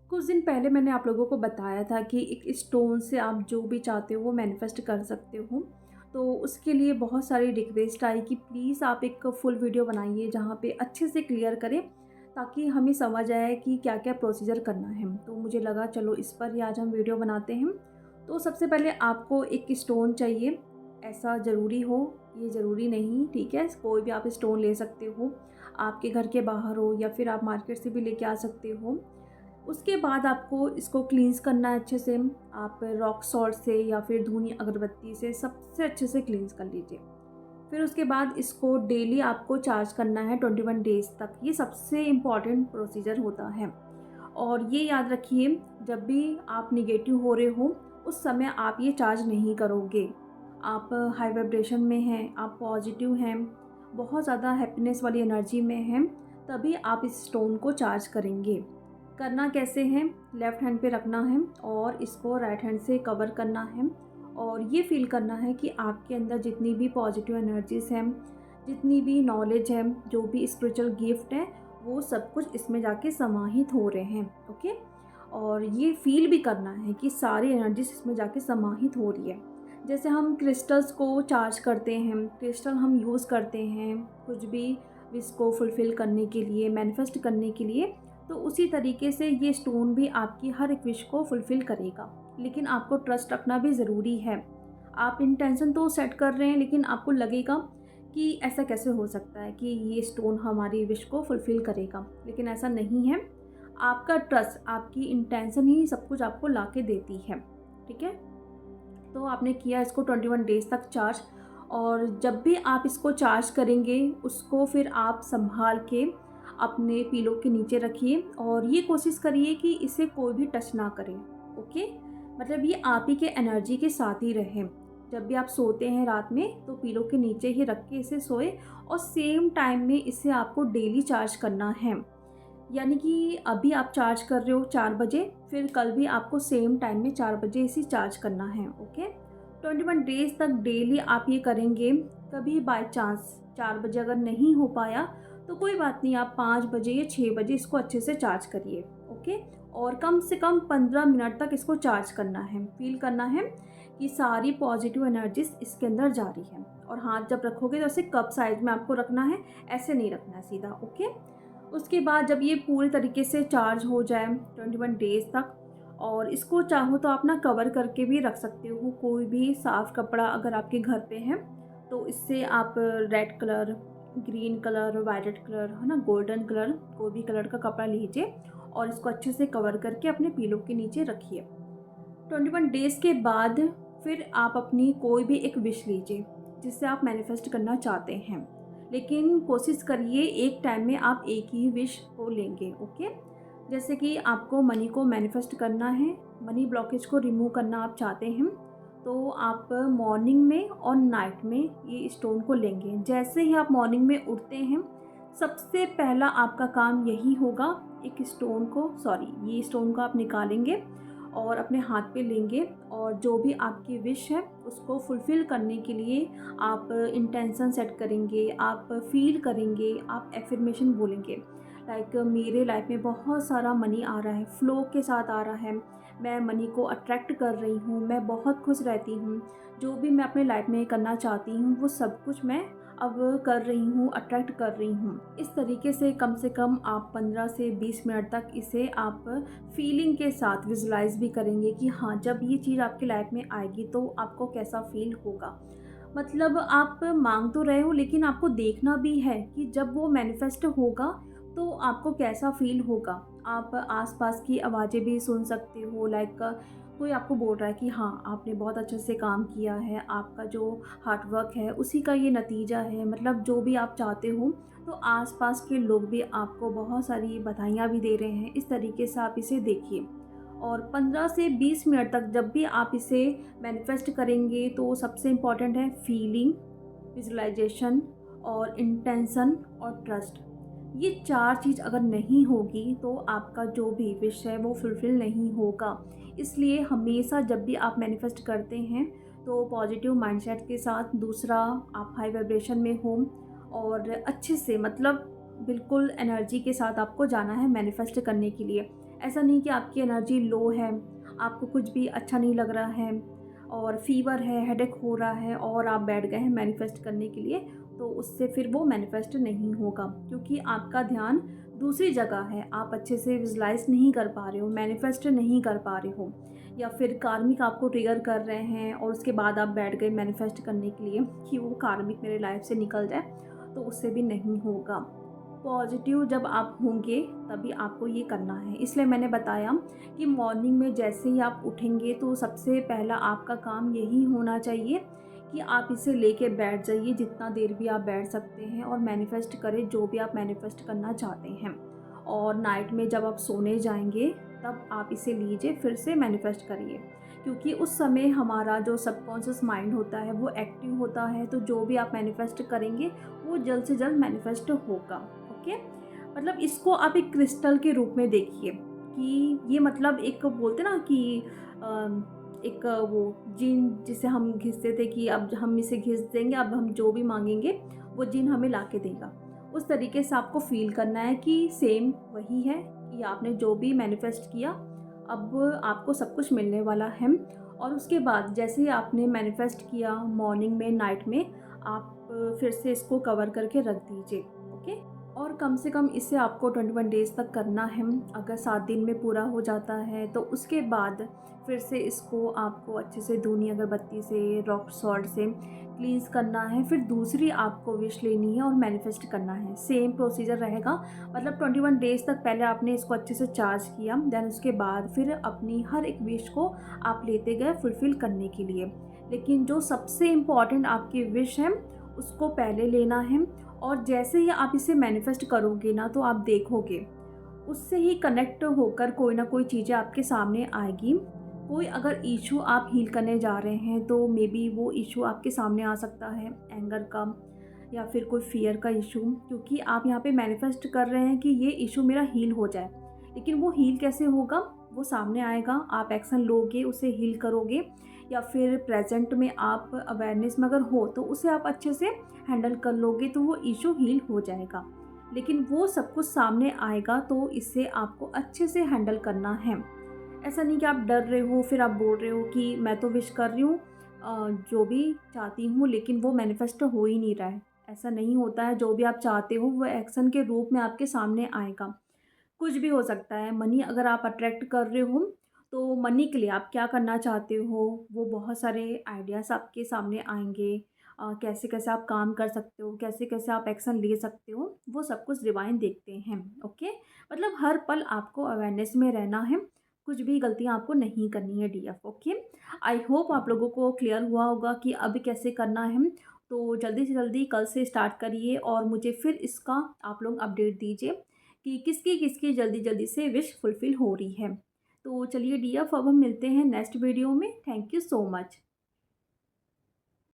कुछ दिन पहले मैंने आप लोगों को बताया था कि एक स्टोन से आप जो भी चाहते हो वो मैनिफेस्ट कर सकते हो। तो उसके लिए बहुत सारी रिक्वेस्ट आई कि प्लीज़ आप एक फुल वीडियो बनाइए जहाँ पे अच्छे से क्लियर करें, ताकि हमें समझ आए कि क्या-क्या प्रोसीजर करना है। तो मुझे लगा चलो इस पर ही आज हम वीडियो बनाते हैं। तो सबसे पहले आपको एक स्टोन चाहिए, ऐसा ज़रूरी हो, ये ज़रूरी नहीं, ठीक है? कोई भी आप स्टोन ले सकते हो, आपके घर के बाहर हो या फिर आप मार्केट से भी लेके आ सकते हो। उसके बाद आपको इसको क्लींस करना है अच्छे से। आप रॉक सॉल्ट से या फिर धूनी अगरबत्ती से सबसे अच्छे से क्लींस कर लीजिए। फिर उसके बाद इसको डेली आपको चार्ज करना है 21 डेज़ तक। ये सबसे इम्पॉर्टेंट प्रोसीजर होता है। और ये याद रखिए, जब भी आप नेगेटिव हो रहे हो उस समय आप ये चार्ज नहीं करोगे। आप हाई वाइब्रेशन में हैं, आप पॉजिटिव हैं, बहुत ज़्यादा हैप्पीनेस वाली एनर्जी में हैं, तभी आप इस स्टोन को चार्ज करेंगे। करना कैसे है, लेफ़्ट हैंड पे रखना है और इसको राइट हैंड से कवर करना है और ये फ़ील करना है कि आपके अंदर जितनी भी पॉजिटिव एनर्जीज़ हैं, जितनी भी नॉलेज है, जो भी स्पिरिचुअल गिफ्ट है, वो सब कुछ इसमें जाके समाहित हो रहे हैं। ओके? और ये फ़ील भी करना है कि सारी एनर्जीज़ इसमें जाके समाहित हो रही है। जैसे हम क्रिस्टल्स को चार्ज करते हैं, क्रिस्टल हम यूज़ करते हैं कुछ भी विश को फुलफ़िल करने के लिए, मैनिफेस्ट करने के लिए, तो उसी तरीके से ये स्टोन भी आपकी हर एक विश को फुलफ़िल करेगा। लेकिन आपको ट्रस्ट रखना भी ज़रूरी है। आप इंटेंशन तो सेट कर रहे हैं, लेकिन आपको लगेगा कि ऐसा कैसे हो सकता है कि ये स्टोन हमारी विश को फुलफ़िल करेगा, लेकिन ऐसा नहीं है। आपका ट्रस्ट, आपकी इंटेंशन ही सब कुछ आपको ला के देती है। ठीक है? तो आपने किया इसको 21 डेज़ तक चार्ज, और जब भी आप इसको चार्ज करेंगे उसको फिर आप संभाल के अपने पिलो के नीचे रखिए और ये कोशिश करिए कि इसे कोई भी टच ना करे। ओके? मतलब ये आप ही के एनर्जी के साथ ही रहे। जब भी आप सोते हैं रात में तो पिलो के नीचे ही रख के इसे सोए, और सेम टाइम में इसे आपको डेली चार्ज करना है। यानी कि अभी आप चार्ज कर रहे हो 4 बजे, फिर कल भी आपको सेम टाइम में 4 बजे इसे चार्ज करना है। ओके? 21 डेज़ तक डेली आप ये करेंगे। कभी बाय चांस 4 बजे अगर नहीं हो पाया तो कोई बात नहीं, आप 5 बजे या 6 बजे इसको अच्छे से चार्ज करिए। ओके? और कम से कम 15 मिनट तक इसको चार्ज करना है। फ़ील करना है कि सारी पॉजिटिव एनर्जीज़ इसके अंदर जा रही हैं। और हाथ जब रखोगे तो ऐसे कप साइज़ में आपको रखना है, ऐसे नहीं रखना है सीधा। ओके? उसके बाद जब ये पूरी तरीके से चार्ज हो जाए 21 डेज़ तक, और इसको चाहो तो आप ना कवर करके भी रख सकते हो, कोई भी साफ़ कपड़ा अगर आपके घर पे है तो इससे आप red colour, green colour, violet colour, है ना, गोल्डन कलर, कोई भी कलर का कपड़ा लीजिए और इसको अच्छे से कवर करके अपने पिलो के नीचे रखिए। 21 डेज़ के बाद फिर आप अपनी कोई भी एक विश लीजिए जिससे आप मैनिफेस्ट करना चाहते हैं, लेकिन कोशिश करिए एक टाइम में आप एक ही विश को लेंगे। ओके? जैसे कि आपको मनी को मैनिफेस्ट करना है, मनी ब्लॉकेज को रिमूव करना आप चाहते हैं, तो आप मॉर्निंग में और नाइट में ये स्टोन को लेंगे। जैसे ही आप मॉर्निंग में उठते हैं, सबसे पहला आपका काम यही होगा, एक स्टोन को, ये स्टोन को आप निकालेंगे और अपने हाथ पे लेंगे, और जो भी आपकी विश है उसको फुलफ़िल करने के लिए आप इंटेंशन सेट करेंगे, आप फ़ील करेंगे, आप एफ़र्मेशन बोलेंगे। लाइक मेरे लाइफ में बहुत सारा मनी आ रहा है, फ़्लो के साथ आ रहा है, मैं मनी को अट्रैक्ट कर रही हूँ, मैं बहुत खुश रहती हूँ, जो भी मैं अपने लाइफ में करना चाहती हूँ वो सब कुछ मैं अब कर रही हूँ, अट्रैक्ट कर रही हूँ। इस तरीके से कम आप 15 से 20 मिनट तक इसे आप फीलिंग के साथ विजुलाइज़ भी करेंगे कि हाँ, जब ये चीज़ आपकी लाइफ में आएगी तो आपको कैसा फ़ील होगा। मतलब आप माँग तो रहे हो, लेकिन आपको देखना भी है कि जब वो मैनिफेस्ट होगा तो आपको कैसा फ़ील होगा। आप आस-पास की आवाज़ें भी सुन सकते हो, लाइक कोई आपको बोल रहा है कि हाँ, आपने बहुत अच्छे से काम किया है, आपका जो हार्ड वर्क है उसी का ये नतीजा है। मतलब जो भी आप चाहते हो, तो आस-पास के लोग भी आपको बहुत सारी बधाइयाँ भी दे रहे हैं। इस तरीके से आप इसे देखिए। और 15 से 20 मिनट तक जब भी आप इसे मैनिफेस्ट करेंगे तो सबसे इम्पॉर्टेंट है फीलिंग, विजुअलाइजेशन और इंटेंशन और ट्रस्ट। ये 4 चीज़ अगर नहीं होगी तो आपका जो भी विश है वो फुलफ़िल नहीं होगा। इसलिए हमेशा जब भी आप मैनिफेस्ट करते हैं तो पॉजिटिव माइंडसेट के साथ, दूसरा आप हाई वाइब्रेशन में हो और अच्छे से, मतलब बिल्कुल एनर्जी के साथ आपको जाना है मैनिफेस्ट करने के लिए। ऐसा नहीं कि आपकी एनर्जी लो है, आपको कुछ भी अच्छा नहीं लग रहा है और फ़ीवर है, हेडेक हो रहा है और आप बैठ गए हैं मैनिफेस्ट करने के लिए, तो उससे फिर वो मैनिफेस्ट नहीं होगा, क्योंकि आपका ध्यान दूसरी जगह है। आप अच्छे से विजुलाइज़ नहीं कर पा रहे हो, मैनिफेस्ट नहीं कर पा रहे हो, या फिर कार्मिक आपको ट्रिगर कर रहे हैं और उसके बाद आप बैठ गए मैनिफेस्ट करने के लिए कि वो कार्मिक मेरे लाइफ से निकल जाए, तो उससे भी नहीं होगा। पॉजिटिव जब आप होंगे तभी आपको ये करना है। इसलिए मैंने बताया कि मॉर्निंग में जैसे ही आप उठेंगे तो सबसे पहला आपका काम यही होना चाहिए कि आप इसे लेके बैठ जाइए, जितना देर भी आप बैठ सकते हैं, और मैनिफेस्ट करें जो भी आप मैनिफेस्ट करना चाहते हैं। और नाइट में जब आप सोने जाएंगे तब आप इसे लीजिए, फिर से मैनिफेस्ट करिए, क्योंकि उस समय हमारा जो सबकॉन्शियस माइंड होता है वो एक्टिव होता है, तो जो भी आप मैनिफेस्ट करेंगे वो जल्द से जल्द मैनिफेस्ट होगा। ओके, मतलब इसको आप एक क्रिस्टल के रूप में देखिए कि ये मतलब एक बोलते ना कि एक वो जिन जिसे हम घिसते थे कि अब हम इसे घिस देंगे, अब हम जो भी मांगेंगे वो जिन हमें ला के देगा। उस तरीके से आपको फील करना है कि सेम वही है कि आपने जो भी मैनिफेस्ट किया अब आपको सब कुछ मिलने वाला है। और उसके बाद जैसे ही आपने मैनिफेस्ट किया मॉर्निंग में, नाइट में, आप फिर से इसको कवर करके रख दीजिए। ओके, और कम से कम इसे आपको 21 डेज़ तक करना है। अगर 7 दिन में पूरा हो जाता है तो उसके बाद फिर से इसको आपको अच्छे से धूनी अगरबत्ती से, रॉक सॉल्ट से क्लींस करना है। फिर दूसरी आपको विश लेनी है और मैनिफेस्ट करना है। सेम प्रोसीजर रहेगा, मतलब 21 डेज़ तक पहले आपने इसको अच्छे से चार्ज किया, देन उसके बाद फिर अपनी हर एक विश को आप लेते गए फुलफ़िल करने के लिए। लेकिन जो सबसे इम्पॉर्टेंट आपकी विश है उसको पहले लेना है, और जैसे ही आप इसे मैनिफेस्ट करोगे ना तो आप देखोगे उससे ही कनेक्ट होकर कोई ना कोई चीज़ें आपके सामने आएगी। कोई अगर इशू आप हील करने जा रहे हैं तो मे बी वो इशू आपके सामने आ सकता है, एंगर का या फिर कोई फ़ियर का इशू, क्योंकि आप यहाँ पे मैनिफेस्ट कर रहे हैं कि ये इशू मेरा हील हो जाए। लेकिन वो हील कैसे होगा, वो सामने आएगा, आप एक्शन लोगे, उसे हील करोगे, या फिर प्रेजेंट में आप अवेयरनेस में अगर हो तो उसे आप अच्छे से हैंडल कर लोगे तो वो इशू हील हो जाएगा। लेकिन वो सब कुछ सामने आएगा तो इसे आपको अच्छे से हैंडल करना है। ऐसा नहीं कि आप डर रहे हो फिर आप बोल रहे हो कि मैं तो विश कर रही हूँ जो भी चाहती हूँ, लेकिन वो मैनिफेस्ट हो ही नहीं रहा है। ऐसा नहीं होता है, जो भी आप चाहते हो वो एक्शन के रूप में आपके सामने आएगा। कुछ भी हो सकता है। मनी अगर आप अट्रैक्ट कर रहे हो तो मनी के लिए आप क्या करना चाहते हो, वो बहुत सारे आइडियाज़ आपके सामने आएंगे। कैसे कैसे आप काम कर सकते हो, कैसे कैसे आप एक्शन ले सकते हो, वो सब कुछ डिवाइन देखते हैं। ओके, मतलब हर पल आपको अवेयरनेस में रहना है, कुछ भी गलतियाँ आपको नहीं करनी है डीएफ। ओके, आई होप आप लोगों को क्लियर हुआ होगा कि अब कैसे करना है। तो जल्दी से जल्दी कल से स्टार्ट करिए और मुझे फिर इसका आप लोग अपडेट दीजिए कि किसकी किसकी जल्दी जल्दी से विश फुलफ़िल हो रही है। तो चलिए डियर, अब हम मिलते हैं नेक्स्ट वीडियो में। Thank you so much.